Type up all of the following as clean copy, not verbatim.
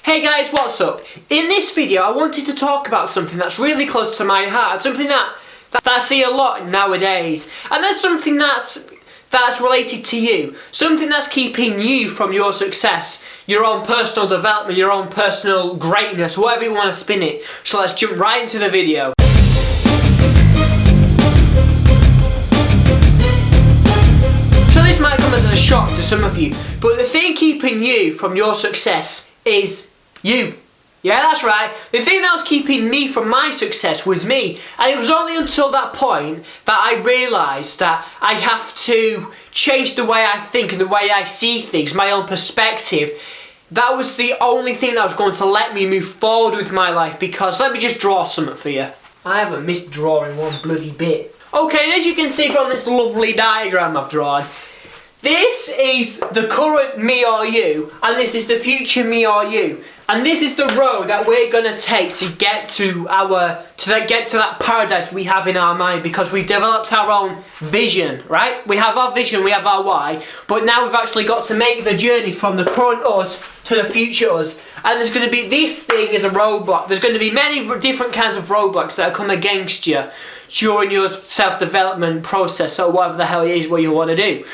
Hey guys, what's up? In this video I wanted to talk about something that's really close to my heart, something that I see a lot nowadays, and that's something that's related to you, something that's keeping you from your success, your own personal development, your own personal greatness, whatever you want to spin it. So let's jump right into the video. So this might come as a shock to some of you, but the thing keeping you from your success is you. Yeah, that's right. The thing that was keeping me from my success was me. And it was only until that point that I realised that I have to change the way I think and the way I see things, my own perspective. That was the only thing that was going to let me move forward with my life, because let me just draw something for you. I haven't missed drawing one bloody bit. Okay, and as you can see from this lovely diagram I've drawn, this is the current me or you, and this is the future me or you. And this is the road that we're gonna take to get to that paradise we have in our mind, because we've developed our own vision, right? We have our vision, we have our why, but now we've actually got to make the journey from the current us to the future us. And there's gonna be, this thing is a roadblock. There's gonna be many different kinds of roadblocks that come against you during your self-development process, or whatever the hell it is what you wanna do.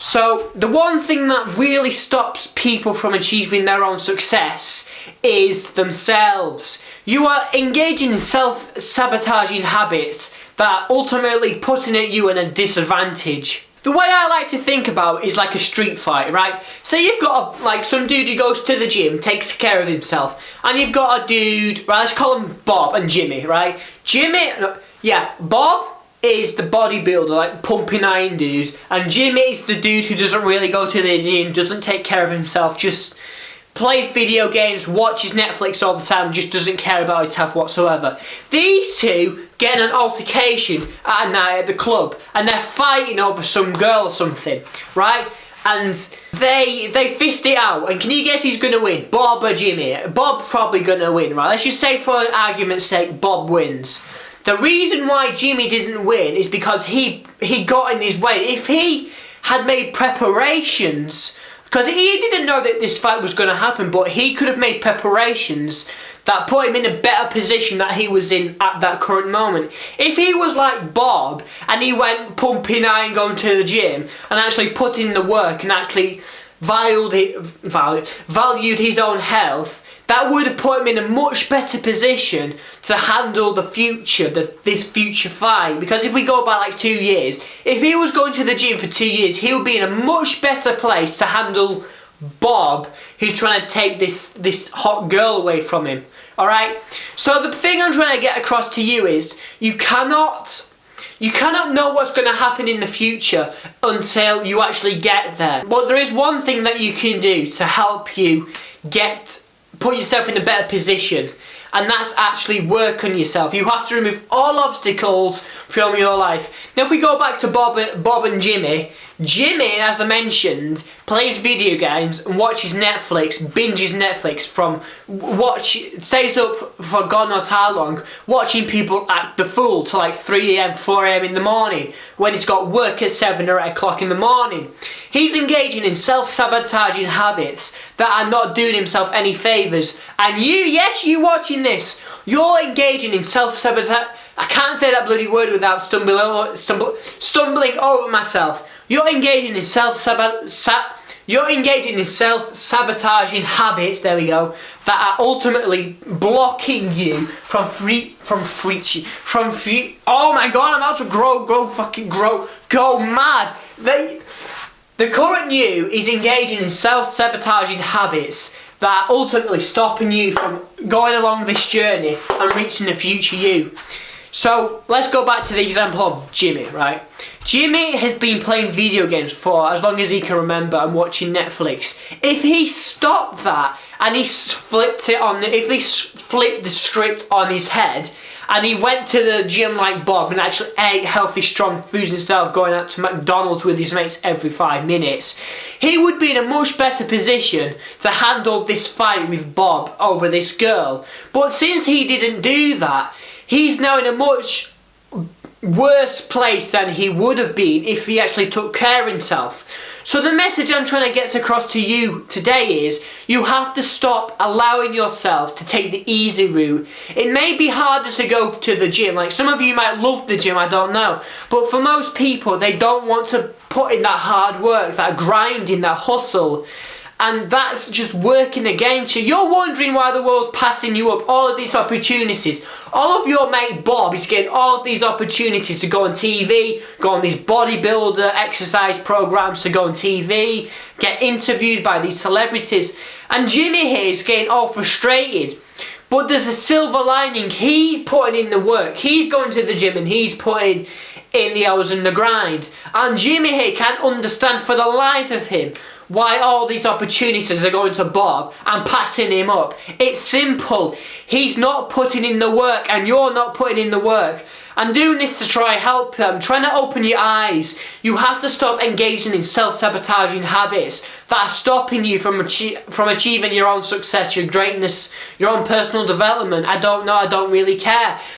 So the one thing that really stops people from achieving their own success is themselves. You are engaging in self-sabotaging habits that are ultimately putting you in a disadvantage. The way I like to think about it is like a street fight, right? Say you've got some dude who goes to the gym, takes care of himself, and you've got a dude, right, let's call him Bob and Jimmy, right? Bob is the bodybuilder, like pumping iron dudes, and Jimmy is the dude who doesn't really go to the gym, doesn't take care of himself, just plays video games, watches Netflix all the time, just doesn't care about his health whatsoever. These two get in an altercation at night at the club, and they're fighting over some girl or something, right? And they fist it out, and can you guess who's gonna win? Bob or Jimmy? Bob's probably gonna win, right? Let's just say, for argument's sake, Bob wins. The reason why Jimmy didn't win is because he got in his way. If he had made preparations, because he didn't know that this fight was going to happen, but he could have made preparations that put him in a better position that he was in at that current moment. If he was like Bob and he went pumping iron, going to the gym, and actually put in the work and actually valued his own health, that would have put him in a much better position to handle the future, this future fight. Because if we go back like 2 years, if he was going to the gym for 2 years, he would be in a much better place to handle Bob, who's trying to take this hot girl away from him. Alright? So the thing I'm trying to get across to you is, you cannot know what's going to happen in the future until you actually get there. But there is one thing that you can do to help you put yourself in a better position, and that's actually work on yourself. You have to remove all obstacles from your life. Now if we go back to Bob and Jimmy, as I mentioned, plays video games and watches Netflix, binges Netflix stays up for God knows how long, watching people act the fool till like 3 AM, 4 AM in the morning, when he's got work at 7 or 8 o'clock in the morning. He's engaging in self-sabotaging habits that are not doing himself any favours. And you watching this, you're engaging in self-sabotage. I can't say that bloody word without stumbling over myself. You're engaging in self-sabotaging habits, there we go, that are ultimately blocking you from oh my god, I'm about to go mad. The current you is engaging in self-sabotaging habits that are ultimately stopping you from going along this journey and reaching the future you. So let's go back to the example of Jimmy, right? Jimmy has been playing video games for as long as he can remember and watching Netflix. If he stopped that and he flipped the script on his head, and he went to the gym like Bob and actually ate healthy, strong foods instead of going out to McDonald's with his mates every 5 minutes, he would be in a much better position to handle this fight with Bob over this girl. But since he didn't do that, he's now in a much worse place than he would have been if he actually took care of himself. So the message I'm trying to get across to you today is you have to stop allowing yourself to take the easy route. It may be harder to go to the gym. Like some of you might love the gym, I don't know. But for most people, they don't want to put in that hard work, that grinding, that hustle. And that's just working against you. You're wondering why the world's passing you up all of these opportunities. All of your mate Bob is getting all of these opportunities to go on TV, go on these bodybuilder exercise programs, to go on TV, get interviewed by these celebrities. And Jimmy here is getting all frustrated. But there's a silver lining. He's putting in the work. He's going to the gym and he's putting in the hours and the grind. And Jimmy here can't understand for the life of him why all these opportunities are going to Bob and passing him up. It's simple. He's not putting in the work and you're not putting in the work. I'm doing this to try and help him. I'm trying to open your eyes. You have to stop engaging in self-sabotaging habits that are stopping you from achieving your own success, your greatness, your own personal development. I don't know, I don't really care.